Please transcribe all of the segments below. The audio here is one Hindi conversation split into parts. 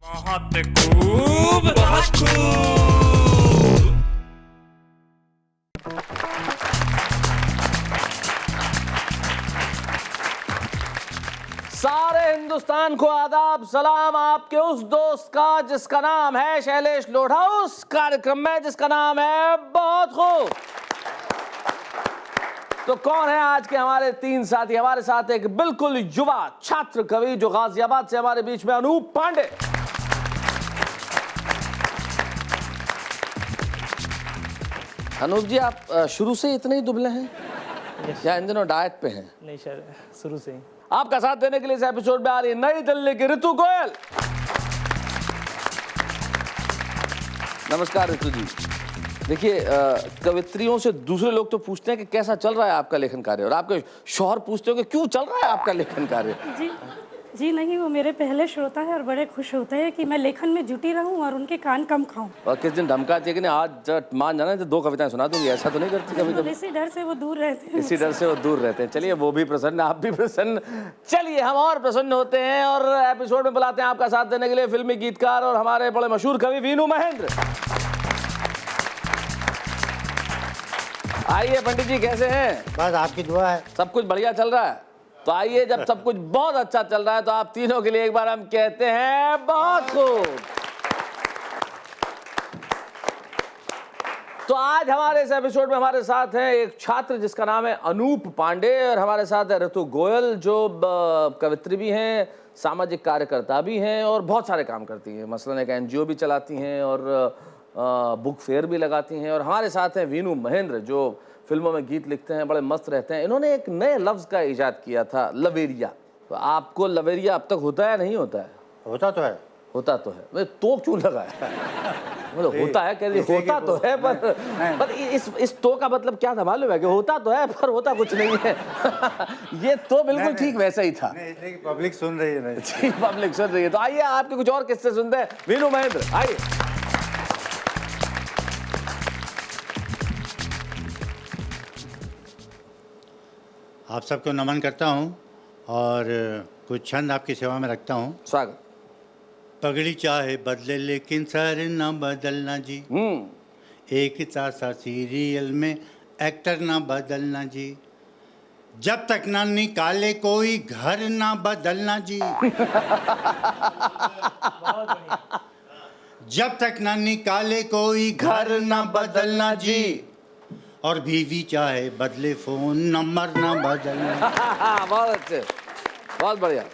बहुत खूब, बहुत खूब। सारे हिंदुस्तान को आदाब सलाम आपके उस दोस्त का जिसका नाम है शैलेश लोढ़ा, उस कार्यक्रम में जिसका नाम है बहुत खूब। तो कौन है आज के हमारे तीन साथी? हमारे साथ एक बिल्कुल युवा छात्र कवि जो गाजियाबाद से हमारे बीच में, अनूप पांडे। अनूप जी, आप शुरू से इतने ही दुबले हैं या इन दिनों डाइट पे हैं? नहीं सर, शुरू से ही। आपका साथ देने के लिए इस एपिसोड में आ रही है नई दिल्ली की ऋतु गोयल। नमस्कार ऋतु जी। देखिए, कवित्रियों से दूसरे लोग तो पूछते हैं कि कैसा चल रहा है आपका लेखन कार्य, और आपके शौहर पूछते हो कि क्यों चल रहा है आपका लेखन कार्य। जी नहीं, वो मेरे पहले श्रोता है और बड़े खुश होते हैं कि मैं लेखन में जुटी रहूं और उनके कान कम खाऊं। और किस दिन धमकाती है कि नहीं आज मान जाना तो 2 कविताएं सुना दूंगी, ऐसा तो नहीं करती कभी कभी? इसी डर से वो दूर रहते हैं। इसी डर से वो दूर रहते हैं। चलिए, वो भी प्रसन्न, आप भी प्रसन्न। चलिए, हम और प्रसन्न होते हैं और एपिसोड में बुलाते हैं आपका साथ देने के लिए फिल्मी गीतकार और हमारे बड़े मशहूर कवि वीनू महेंद्र। आइए पंडित जी, कैसे हैं? बस आपकी दुआ है। सब कुछ बढ़िया चल रहा है? तो आइए, जब सब कुछ बहुत अच्छा चल रहा है तो आप तीनों के लिए एक बार हम कहते हैं बहुत खूब। तो आज हमारे इस एपिसोड में हमारे साथ हैं एक छात्र जिसका नाम है अनूप पांडे, और हमारे साथ है ऋतु गोयल जो कवित्री भी हैं, सामाजिक कार्यकर्ता भी हैं और बहुत सारे काम करती हैं। मसलन एक NGO भी चलाती हैं और बुक फेयर भी लगाती हैं। और हमारे साथ हैं वीनू महेंद्र जो फिल्मों में गीत लिखते हैं, बड़े मस्त रहते हैं। इन्होंने एक नए लफ्ज़ का इजाद किया था, लवेरिया। तो आपको लवेरिया अब तक होता है नहीं होता है? होता तो है। होता तो है, मैं तो क्यों लगाया? मतलब होता है, कह रही होता तो है, पर इस तो का मतलब क्या था मालूम है? कि होता तो है पर होता कुछ नहीं है। ये तो बिल्कुल ठीक वैसा ही था। इसलिए पब्लिक सुन रही है। जी, पब्लिक सुन रही है। तो आइए आपके कुछ और किस्से सुनते हैं। वीनू महेंद्र, आइए। आप सबको नमन करता हूँ और कुछ छंद आपकी सेवा में रखता हूँ। स्वागत। पगड़ी चाहे बदले लेकिन सर ना बदलना जी। एक तासा सीरियल में एक्टर ना बदलना जी। जब तक ना निकाले कोई घर ना बदलना जी। जब तक ना निकाले कोई घर ना बदलना जी। और बीवी चाहे बदले फोन नंबर ना बदलना। बहुत अच्छे, बहुत बढ़िया।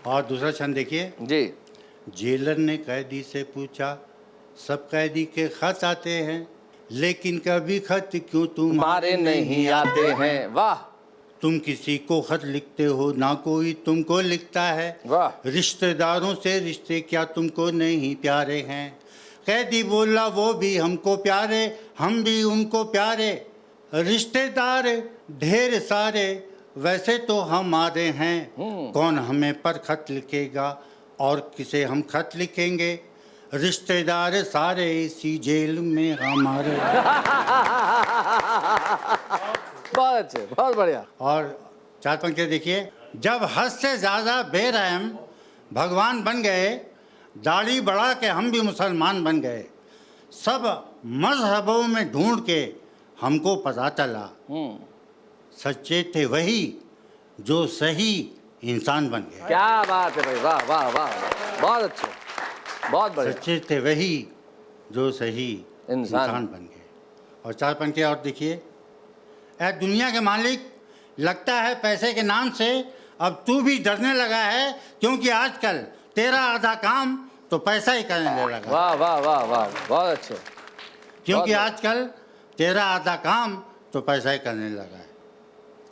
और दूसरा छंद देखिए जी। जेलर ने कैदी से पूछा, सब कैदी के खत आते हैं लेकिन कभी खत क्यों तुम्हारे नहीं आते हैं। वाह। तुम किसी को खत लिखते हो ना कोई तुमको लिखता है। वाह। रिश्तेदारों से रिश्ते क्या तुमको नहीं प्यारे हैं। कैदी बोला वो भी हमको प्यारे, हम भी उनको प्यारे। रिश्तेदार ढेर सारे वैसे तो हमारे हैं। कौन हमें पर खत लिखेगा और किसे हम खत लिखेंगे। रिश्तेदार सारे इसी जेल में हमारे। बहुत अच्छे, बहुत बढ़िया। और 4 पंक्ति देखिए। जब हद से ज़्यादा बेरहम भगवान बन गए, दाढ़ी बढ़ा के हम भी मुसलमान बन गए। सब मजहबों में ढूंढ के हमको पता चला, सच्चे थे वही जो सही इंसान बन गए। क्या बात है भाई, वाह वाह वाह, बहुत अच्छे, बहुत बढ़िया। सच्चे थे वही जो सही इंसान बन गए। और 4 पंक्ति और देखिए। ऐ दुनिया के मालिक, लगता है पैसे के नाम से अब तू भी डरने लगा है, क्योंकि आजकल तेरा आधा काम तो पैसा ही करने लगा। वाह वाह वाह वाह, बहुत अच्छे। क्योंकि आजकल तेरा आधा काम तो पैसा ही करने लगा है।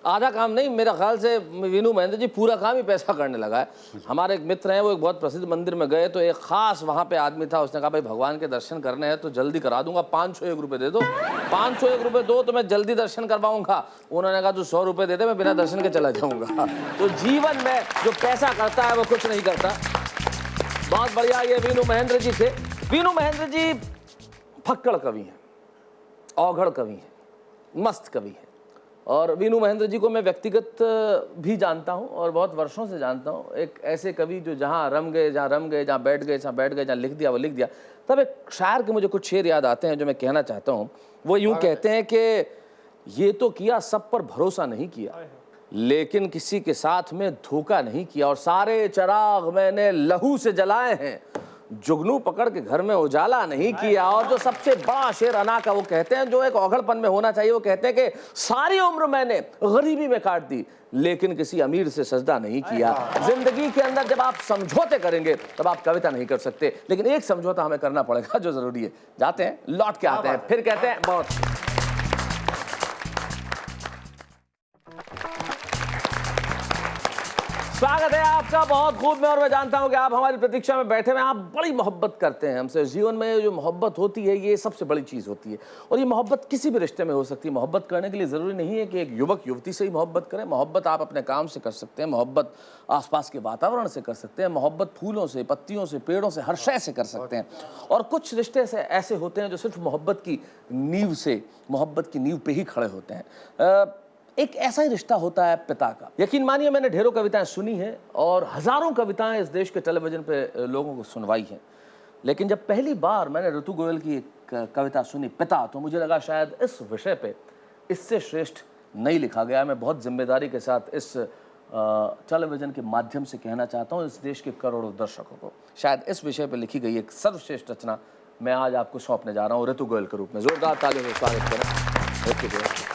आधा काम नहीं, मेरा ख्याल से वीनू महेंद्र जी पूरा काम ही पैसा करने लगा है। हमारे एक मित्र हैं, वो एक बहुत प्रसिद्ध मंदिर में गए तो एक खास वहाँ पे आदमी था। उसने कहा भाई भगवान के दर्शन करने हैं तो जल्दी करा दूंगा, 501 रुपये दे दो। 501 रुपये दो तो मैं जल्दी दर्शन करवाऊंगा। उन्होंने कहा तू 100 रुपये दे दे, मैं बिना दर्शन के चला जाऊँगा। तो जीवन में जो पैसा करता है वो कुछ नहीं करता। बहुत बढ़िया, ये वीनू महेंद्र जी थे। वीनू महेंद्र जी फक्कड़ कवि हैं, औघड़ कवि हैं, मस्त कवि हैं, और वीनू महेंद्र जी को मैं व्यक्तिगत भी जानता हूं और बहुत वर्षों से जानता हूं। एक ऐसे कवि जो जहां रम गए, जहां बैठ गए, जहां लिख दिया वो लिख दिया। तब एक शायर के मुझे कुछ शेर याद आते हैं जो मैं कहना चाहता हूं। वो यूं कहते हैं कि ये तो किया, सब पर भरोसा नहीं किया, लेकिन किसी के साथ में धोखा नहीं किया, और सारे चिराग मैंने लहू से जलाए हैं, जुगनू पकड़ के घर में उजाला नहीं किया। और जो सबसे बड़ा शेर अना का वो कहते हैं, जो एक औघड़पन में होना चाहिए, वो कहते हैं कि सारी उम्र मैंने गरीबी में काट दी, लेकिन किसी अमीर से सजदा नहीं किया। जिंदगी के अंदर जब आप समझौते करेंगे तब आप कविता नहीं कर सकते, लेकिन एक समझौता हमें करना पड़ेगा जो जरूरी है। जाते हैं, लौट के आते हैं, फिर कहते हैं बहुत। स्वागत है आपका बहुत खूब में, और मैं जानता हूं कि आप हमारी प्रतीक्षा में बैठे हुए हैं। आप बड़ी मोहब्बत करते हैं हमसे। जीवन में जो मोहब्बत होती है ये सबसे बड़ी चीज़ होती है, और ये मोहब्बत किसी भी रिश्ते में हो सकती है। मोहब्बत करने के लिए ज़रूरी नहीं है कि एक युवक युवती से ही मोहब्बत करें। मोहब्बत आप अपने काम से कर सकते हैं, मोहब्बत आसपास के वातावरण से कर सकते हैं, मोहब्बत फूलों से, पत्तियों से, पेड़ों से, हर शय से कर सकते हैं। और कुछ रिश्ते से ऐसे होते हैं जो सिर्फ मोहब्बत की नींव से, मोहब्बत की नींव पे ही खड़े होते हैं। एक ऐसा ही रिश्ता होता है पिता का। यकीन मानिए, मैंने ढेरों कविताएं सुनी हैं और हजारों कविताएं इस देश के टेलीविजन पे लोगों को सुनवाई हैं, लेकिन जब पहली बार मैंने ऋतु गोयल की एक कविता सुनी, पिता, तो मुझे लगा शायद इस विषय पे इससे श्रेष्ठ नहीं लिखा गया। मैं बहुत जिम्मेदारी के साथ इस टेलीविजन के माध्यम से कहना चाहता हूँ इस देश के करोड़ों दर्शकों को, शायद इस विषय पर लिखी गई एक सर्वश्रेष्ठ रचना मैं आज आपको सौंपने जा रहा हूँ ऋतु गोयल के रूप में। जोरदार तालियों से स्वागत करें ऋतु गोयल।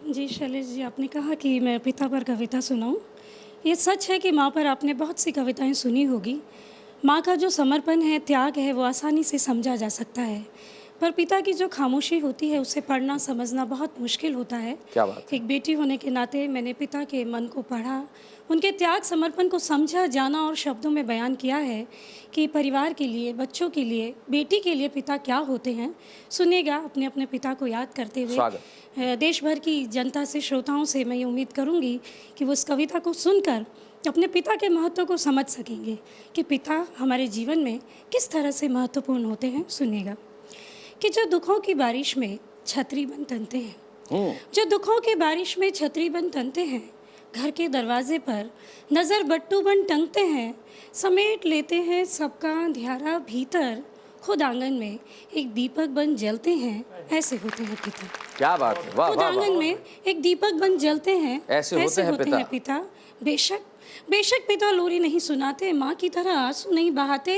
जी शैलेश जी, आपने कहा कि मैं पिता पर कविता सुनाऊं। ये सच है कि माँ पर आपने बहुत सी कविताएं सुनी होगी। माँ का जो समर्पण है, त्याग है, वो आसानी से समझा जा सकता है, पर पिता की जो खामोशी होती है उसे पढ़ना समझना बहुत मुश्किल होता है। क्या बात है? एक बेटी होने के नाते मैंने पिता के मन को पढ़ा, उनके त्याग समर्पण को समझा, जाना और शब्दों में बयान किया है कि परिवार के लिए, बच्चों के लिए, बेटी के लिए पिता क्या होते हैं। सुनिएगा अपने अपने पिता को याद करते हुए। देश भर की जनता से, श्रोताओं से मैं ये उम्मीद करूँगी कि वो इस कविता को सुनकर अपने पिता के महत्व को समझ सकेंगे कि पिता हमारे जीवन में किस तरह से महत्वपूर्ण होते हैं। सुनिएगा कि जो दुखों की बारिश में छतरी बन तनते हैं, जो दुखों की बारिश में छतरी बन तनते हैं, घर के दरवाजे पर नज़र बट्टू बन टंगते हैं, समेट लेते हैं सबका अंधियारा भीतर, खुद आंगन में एक दीपक बन जलते हैं, ऐसे होते हैं पिता। क्या बात है, वाह खुद आंगन में एक दीपक बन जलते हैं, ऐसे होते हैं पिता। बेशक पिता लोरी नहीं सुनाते, माँ की तरह आंसू नहीं बहाते।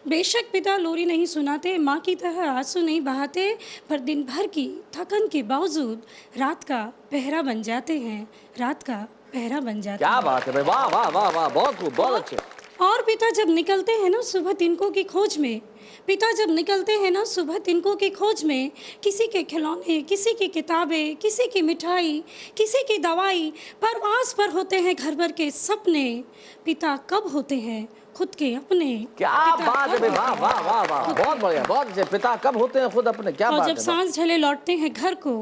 बेशक पिता लोरी नहीं सुनाते, माँ की तरह आंसू नहीं बहाते, पर दिन भर की थकन के बावजूद रात का पहरा बन जाते हैं, रात का पहरा बन जाते हैं। क्या बात है भाई, वाह वाह वाह वाह, बहुत खूब, बहुत अच्छे। और पिता जब निकलते हैं ना सुबह तिनकों की खोज में, पिता जब निकलते हैं ना सुबह तिनकों की खोज में, किसी के खिलौने, किसी की किताबें, किसी की मिठाई, किसी की दवाई, परवास पर होते हैं घर भर के सपने। पिता कब होते हैं खुद के अपने। क्या बात है भाई, वाह वाह वाह वाह, बहुत बढ़िया, बहुत अच्छे। पिता कब होते हैं खुद अपने, क्या बात है। और जब सांझ ढले लौटते हैं घर को,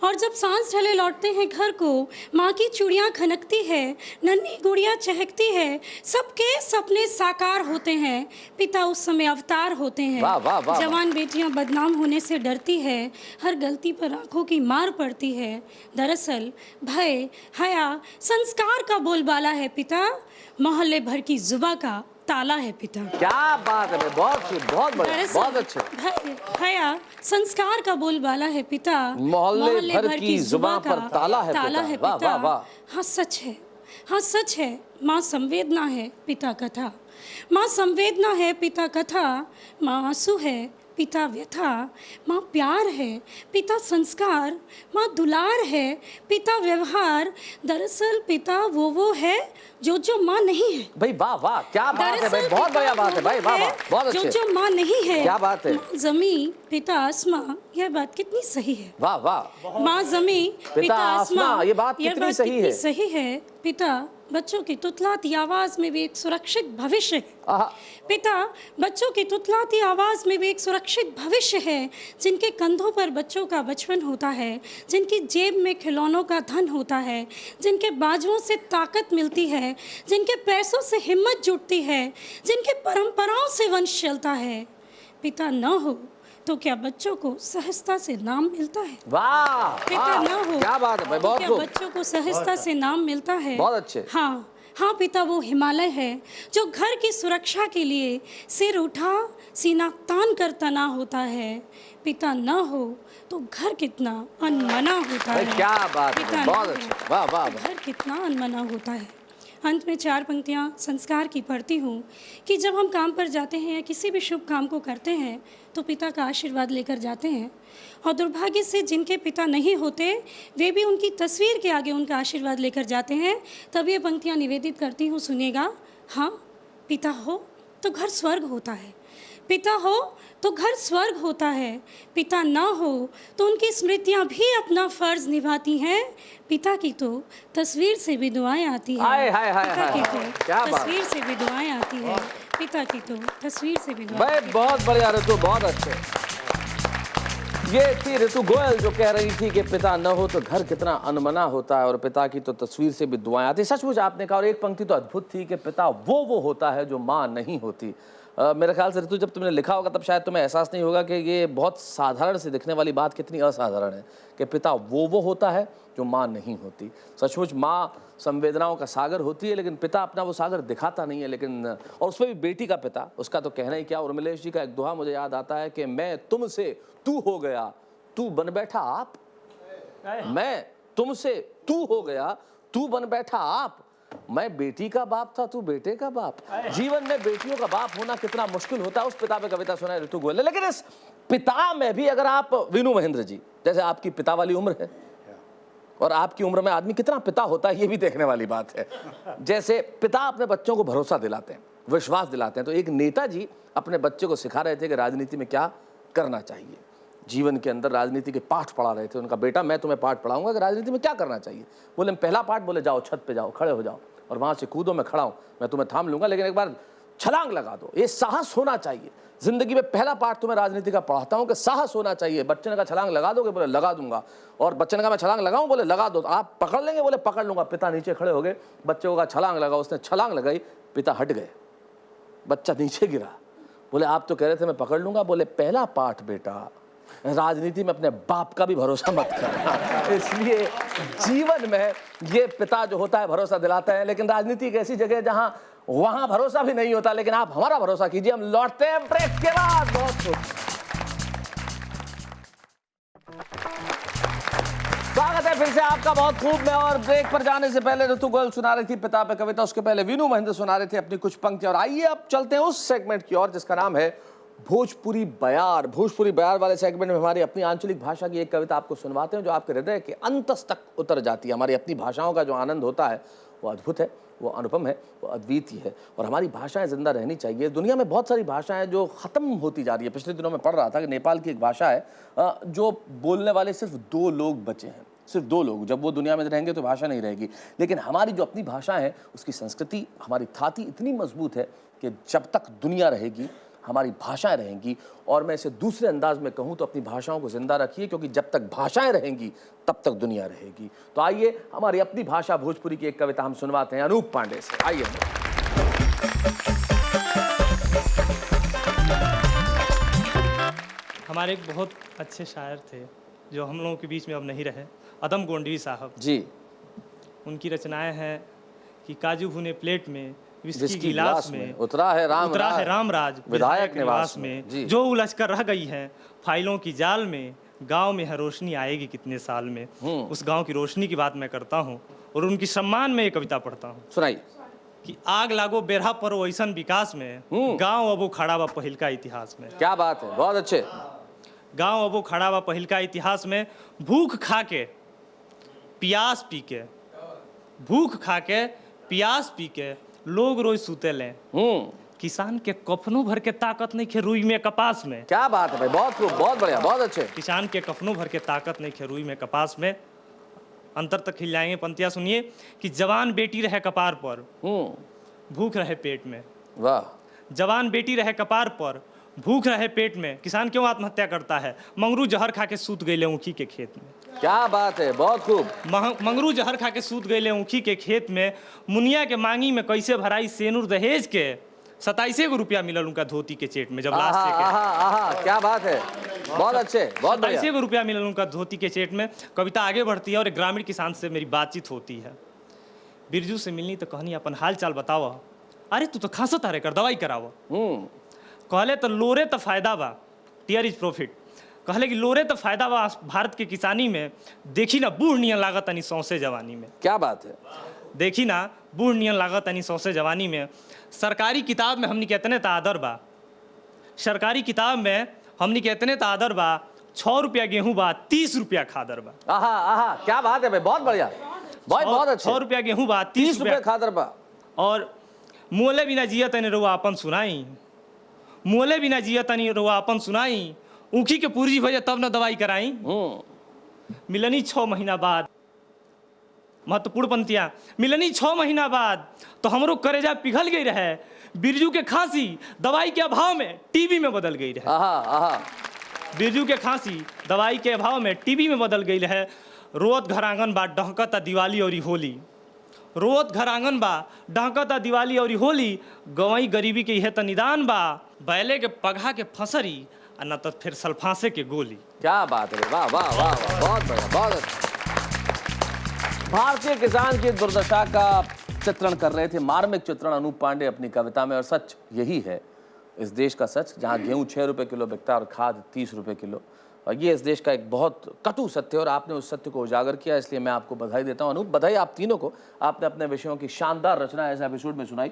और जब सांझ ढले लौटते हैं घर को, माँ की चूड़ियाँ खनकती है, नन्ही गुड़िया चहकती है, सबके सपने साकार होते हैं। पिता उस समय अवतार होते हैं। वाह वाह वाह। जवान बेटियाँ बदनाम होने से डरती है, हर गलती पर आंखों की मार पड़ती है। दरअसल भय, हया, संस्कार का बोलबाला है पिता, मोहल्ले भर की जुबा का ताला है पिता। क्या बात है, बहुत बहुत बढ़िया, बहुत अच्छे। हया, संस्कार का बोलबाला है पिता, मोहल्ले भर की जुबान पर ताला है पिता। वाह वाह वाह। हाँ सच है, हाँ सच है। माँ संवेदना है, पिता कथा। माँ संवेदना है, पिता कथा। माँ आंसू है, पिता व्यथा। माँ प्यार है, पिता संस्कार। माँ दुलार है, पिता व्यवहार। दरअसल पिता वो है जो माँ नहीं है। भाई वाह वाह, क्या बात है भाई, बहुत बढ़िया बात है भाई, वाह वाह, बहुत अच्छे। जो माँ नहीं है, क्या बात है। माँ जमी, पिता आसमां, यह बात कितनी सही है। वाह वाह। माँ जमी, पिता आसमां, ये बात कितनी सही है। पिता बच्चों की तुतलाती आवाज में भी एक सुरक्षित भविष्य है। पिता बच्चों की तुतलाती आवाज में भी एक सुरक्षित भविष्य है, जिनके कंधों पर बच्चों का बचपन होता है, जिनकी जेब में खिलौनों का धन होता है, जिनके बाजुओं से ताकत मिलती है, जिनके पैसों से हिम्मत जुटती है, जिनके परंपराओं से वंश चलता है। पिता न हो तो क्या बच्चों को सहजता से नाम मिलता है? वाह पिता वाह, ना हो क्या बात है भाई, तो बहुत क्या खूब, बच्चों को सहजता से नाम मिलता है? बहुत अच्छे। हाँ हाँ, पिता वो हिमालय है जो घर की सुरक्षा के लिए सिर उठा सीना तान कर तना होता है। पिता न हो तो घर कितना अनमना होता भाई है। क्या बात पिता है, न बहुत हो अच्छे, वाह वाह तो वाह। घर कितना अनमना होता है। अंत में 4 पंक्तियाँ संस्कार की पढ़ती हूँ कि जब हम काम पर जाते हैं या किसी भी शुभ काम को करते हैं तो पिता का आशीर्वाद लेकर जाते हैं, और दुर्भाग्य से जिनके पिता नहीं होते वे भी उनकी तस्वीर के आगे उनका आशीर्वाद लेकर जाते हैं। तब ये पंक्तियाँ निवेदित करती हूँ, सुनिएगा। हाँ, पिता हो तो घर स्वर्ग होता है, पिता हो तो घर स्वर्ग होता है, पिता ना हो तो उनकी स्मृतियाँ भी अपना फर्ज निभाती हैं। पिता की तो तस्वीर से भी दुआएं आती हैं। हाय, हाय, हाय, पिता की हाय, तो क्या बात। तस्वीर से भी दुआएं आती हैं। पिता की तो तस्वीर से भी दुआएं भाई बहुत बढ़िया ऋतु, बहुत अच्छे। ये थी ऋतु गोयल जो कह रही थी कि पिता न हो तो घर कितना अनमना होता है और पिता की तो तस्वीर से भी दुआएं आती। सचमुच आपने कहा, और एक पंक्ति तो अद्भुत थी कि पिता वो होता है जो माँ नहीं होती। मेरे ख्याल से ऋतु, जब तुमने लिखा होगा तब शायद तुम्हें एहसास नहीं होगा कि ये बहुत साधारण से दिखने वाली बात कितनी असाधारण है कि पिता वो होता है जो माँ नहीं होती। सचमुच माँ संवेदनाओं का सागर होती है, लेकिन पिता अपना वो सागर दिखाता नहीं है। लेकिन और उसमें भी बेटी का पिता, उसका तो कहना ही क्या। उर्मिलेश जी का एक दोहा मुझे याद आता है कि मैं तुमसे तू हो गया, तू बन बैठा आप। मैं तुमसे तू हो गया, तू बन बैठा आप। मैं बेटी का बाप था, तू बेटे का बाप। जीवन में बेटियों का बाप होना कितना मुश्किल होता है, उस पिता पे कविता सुना है ऋतु गोयल ने। लेकिन इस पिता में भी अगर आप वीनू महेंद्र जी, जैसे आपकी पिता वाली उम्र है और आपकी उम्र में आदमी कितना पिता होता है, ये भी देखने वाली बात है। जैसे पिता अपने बच्चों को भरोसा दिलाते हैं, विश्वास दिलाते हैं, तो एक नेताजी अपने बच्चे को सिखा रहे थे कि राजनीति में क्या करना चाहिए। जीवन के अंदर राजनीति के पाठ पढ़ा रहे थे। उनका बेटा मैं तुम्हें पाठ पढ़ाऊंगा कि राजनीति में क्या करना चाहिए। बोले पहला पाठ, बोले जाओ छत पे जाओ, खड़े हो जाओ और वहां से कूदो, मैं खड़ा हूं, मैं तुम्हें थाम लूंगा, लेकिन एक बार छलांग लगा दो। ये साहस होना चाहिए जिंदगी में। पहला पाठ तुम्हें राजनीति का पढ़ाता हूं कि साहस होना चाहिए। बच्चे ने कहा छलांग लगा दोगे? बोले लगा दूंगा। और बच्चे ने कहा मैं छलांग लगाऊं? बोले लगा दो। आप पकड़ लेंगे? बोले पकड़ लूंगा। पिता नीचे खड़े हो गए, बच्चे को कहा छलांग लगा, उसने छलांग लगाई, पिता हट गए, बच्चा नीचे गिरा। बोले आप तो कह रहे थे मैं पकड़ लूंगा। बोले पहला पाठ बेटा, राजनीति में अपने बाप का भी भरोसा मत करना। इसलिए जीवन में ये पिता जो होता है भरोसा दिलाता है, लेकिन राजनीति एक ऐसी जगह है जहां वहां भरोसा भी नहीं होता। लेकिन आप हमारा भरोसा कीजिए। हम लौटते हैं ब्रेक के बाद। बहुत स्वागत है फिर से आपका, बहुत खूब में। और ब्रेक पर जाने से पहले ऋतु गोयल सुना रही थी पिता पे कविता, उसके पहले वीनू महेंद्र सुना रहे थे अपनी कुछ पंक्तियां। और आइए अब चलते हैं उस सेगमेंट की ओर जिसका नाम है भोजपुरी बयार। भोजपुरी बयार वाले सेगमेंट में हमारी अपनी आंचलिक भाषा की एक कविता आपको सुनवाते हैं जो आपके हृदय के अंतस तक उतर जाती है। हमारी अपनी भाषाओं का जो आनंद होता है वो अद्भुत है, वो अनुपम है, वो अद्वितीय है। और हमारी भाषाएं जिंदा रहनी चाहिए। दुनिया में बहुत सारी भाषाएं जो ख़त्म होती जा रही है। पिछले दिनों में पढ़ रहा था कि नेपाल की एक भाषा है जो बोलने वाले सिर्फ 2 लोग बचे हैं, सिर्फ 2 लोग। जब वो दुनिया में रहेंगे तो भाषा नहीं रहेगी। लेकिन हमारी जो अपनी भाषा है उसकी संस्कृति, हमारी थाती इतनी मजबूत है कि जब तक दुनिया रहेगी हमारी भाषाएं रहेंगी। और मैं इसे दूसरे अंदाज में कहूं तो अपनी भाषाओं को जिंदा रखिए, क्योंकि जब तक भाषाएं रहेंगी तब तक दुनिया रहेगी। तो आइए हमारी अपनी भाषा भोजपुरी की एक कविता हम सुनवाते हैं अनूप पांडे से। आइए। हमारे एक बहुत अच्छे शायर थे जो हम लोगों के बीच में अब नहीं रहे, अदम गोंडवी साहब जी। उनकी रचनाएं हैं कि काजू भुने प्लेट में, विस्की विस्की गिलास में, उतरा है राम राज विधायक निवास में। जो उलझ कर रह गई है फाइलों की जाल में, गांव में है रोशनी आएगी कितने साल में। उस गांव की रोशनी की बात मैं करता हूँ और उनकी सम्मान में ये कविता पढ़ता हूँ। सुनाइए। कि आग लागो बेरहा पर वैसन विकास में, गांव अबो खड़ा बा पहिल का इतिहास में। क्या बात है, बहुत अच्छे। गांव अबो खड़ा बा पहिल का इतिहास में, भूख खा के प्यास पी के, भूख खा के प्यास पी के लोग रोज सूते लें। किसान के कफनों भर के ताकत नहीं खे रुई में कपास में। क्या बात है भाई, बहुत खूब, बहुत बढ़िया, बहुत अच्छे। किसान के कफनों भर के ताकत नहीं खे रुई में कपास में। अंतर तक खिल जाएंगे पंक्तियां सुनिए कि जवान बेटी रहे कपार पर, भूख रहे पेट में। वाह। जवान बेटी रहे कपार पर, भूख रहे पेट में। किसान क्यों आत्महत्या करता है? मंगरू जहर खा के सूत गए ऊखी के खेत में। क्या बात है, बहुत खूब। मंगरू जहर खा के सूत गए ऊखी के खेत में। मुनिया के मांगी में कैसे भराई सेनुर दहेज के, 27 रुपया मिलल उनका धोती के चेट में जब आहा लास्ट लेके आहा आहा, क्या बात है, बहुत अच्छे, बहुत बढ़िया। 27 रुपया मिलल उनका धोती के चेट में। कविता आगे बढ़ती है और एक ग्रामीण किसान से मेरी बातचीत होती है। बिरजू से मिलनी तो कहनी अपन हाल चाल बतावा। अरे तू तो खांसत तारे कर दवाई करावा। कहले तो लोरे तो फायदा बा, टीयर इज प्रॉफिट। कहले कि लोरे तो फायदा बा भारत के किसानी में। देखी ना बूढ़ नियन लागत अनी सौंसे जवानी में। क्या बात है, देखी ना बूढ़ नियन लागत अनी सौंसे जवानी में। सरकारी किताब में हमनी कहते ता आदर बा, सरकारी किताब में हमनी कहते ता आदर बा। 6 रुपया गेहूं बा, 30 रुपया खादर बा। आहा आहा, क्या बात है भाई, बहुत बढ़िया, बहुत अच्छे। 6 रुपया गेहूं बा, 30 रुपये खादर बा। और मोले बिना जिया तनी रुआ अपन सुनाई, मोले बिना जिया तनी रुआ अपन सुनाई। ऊखी के पूर्जी भैया तब न दवाई कराई। मिलनी 6 महीना बाद, महत्वपूर्ण पंक्तियां। मिलनी 6 महीना बाद तो हमरो करेजा पिघल गई रहे। बिरजू के खांसी दवाई के अभाव में टीबी में बदल गई रहे। आहा आहा, बिरजू के खांसी दवाई के अभाव में टीबी में बदल गई रहे। रोत घर आंगन बा डहकता दिवाली और होली, रोत घर आंगन बा डहकता दिवाली और होली। गवई गरीबी के यह त निदान बा, बैले के पगहा के फसरी आ न तो फिर सल्फांसे के गोली। क्या बात है, वाह वाह वाह वाह, बहुत बढ़िया, बहुत अच्छा। भारतीय किसान की दुर्दशा का चित्रण कर रहे थे, मार्मिक चित्रण अनूप पांडे अपनी कविता में। और सच यही है इस देश का सच, जहां गेहूं 6 रुपए किलो बिकता है और खाद 30 रुपए किलो। और ये इस देश का एक बहुत कटु सत्य है और आपने उस सत्य को उजागर किया, इसलिए मैं आपको बधाई देता हूं। अनूप, बधाई आप तीनों को, आपने अपने विषयों की शानदार रचना इस एपिसोड में सुनाई।